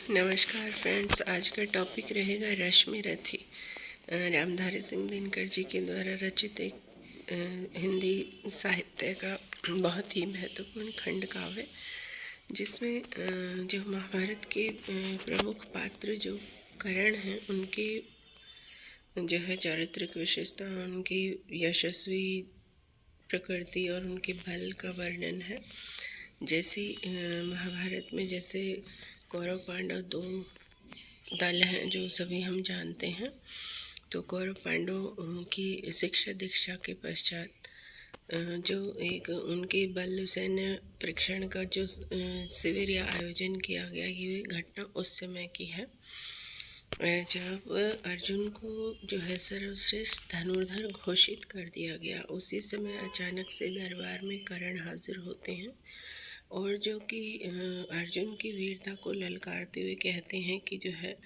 नमस्कार फ्रेंड्स, आज का टॉपिक रहेगा रश्मि रथी। रामधारी सिंह दिनकर जी के द्वारा रचित एक हिंदी साहित्य का बहुत ही महत्वपूर्ण खंड काव्य, जिसमें जो महाभारत के प्रमुख पात्र जो कर्ण हैं, उनके जो है चारित्रिक विशेषता, उनकी यशस्वी प्रकृति और उनके बल का वर्णन है। जैसे महाभारत में जैसे कौरव पांडव दो दल हैं जो सभी हम जानते हैं। तो कौरव पांडव की शिक्षा दीक्षा के पश्चात जो एक उनके बल सैन्य परीक्षण का जो शिविर या आयोजन किया गया, ये घटना उस समय की है जब अर्जुन को जो है सर्वश्रेष्ठ धनुर्धर घोषित कर दिया गया। उसी समय अचानक से दरबार में कर्ण हाजिर होते हैं और जो कि अर्जुन की वीरता को ललकारते हुए कहते हैं कि जो है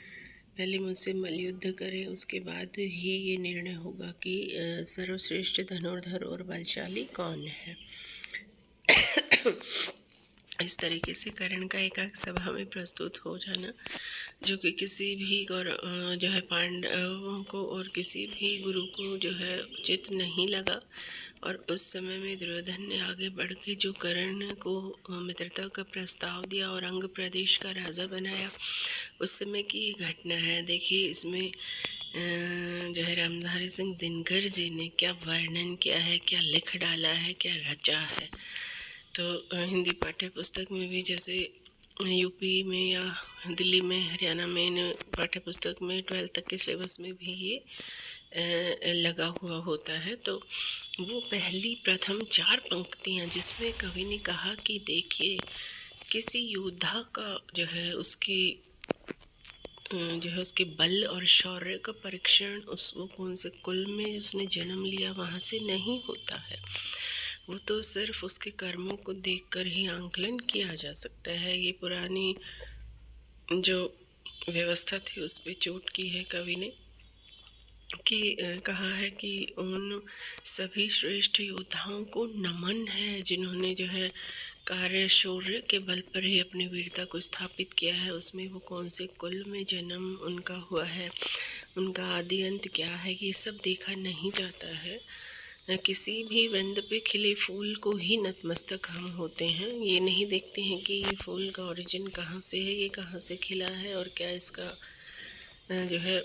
पहले मुझसे मल्लयुद्ध करें, उसके बाद ही ये निर्णय होगा कि सर्वश्रेष्ठ धनुर्धर और बलशाली कौन है। इस तरीके से कर्ण का एकांक सभा में प्रस्तुत हो जाना, जो कि किसी भी जो है पांडवों को और किसी भी गुरु को जो है उचित नहीं लगा। और उस समय में दुर्योधन ने आगे बढ़ के जो कर्ण को मित्रता का प्रस्ताव दिया और अंग प्रदेश का राजा बनाया, उस समय की ये घटना है। देखिए इसमें जो है रामधारी सिंह दिनकर जी ने क्या वर्णन किया है, क्या लिख डाला है, क्या रचा है। तो हिंदी पाठ्य पुस्तक में भी जैसे यूपी में या दिल्ली में, हरियाणा में इन पाठ्य पुस्तक में 12th तक के सिलेबस में भी ये लगा हुआ होता है। तो वो पहली प्रथम 4 पंक्तियाँ जिसमें कवि ने कहा कि देखिए किसी योद्धा का जो है उसके बल और शौर्य का परीक्षण वो कौन से कुल में उसने जन्म लिया वहाँ से नहीं होता है। वो तो सिर्फ उसके कर्मों को देखकर ही आंकलन किया जा सकता है। ये पुरानी जो व्यवस्था थी उस पर चोट की है कवि ने कि कहा है कि उन सभी श्रेष्ठ योद्धाओं को नमन है जिन्होंने जो है कार्य शौर्य के बल पर ही अपनी वीरता को स्थापित किया है। उसमें वो कौन से कुल में जन्म उनका हुआ है, उनका आदि अंत क्या है, ये सब देखा नहीं जाता है। किसी भी वृंद पे खिले फूल को ही नतमस्तक हम होते हैं। ये नहीं देखते हैं कि ये फूल का ओरिजिन कहाँ से है, ये कहाँ से खिला है और क्या इसका जो है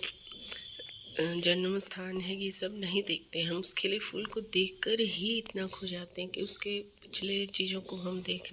जन्म स्थान है, ये सब नहीं देखते। हम उस खिले फूल को देखकर ही इतना खो जाते हैं कि उसके पिछले चीज़ों को हम देख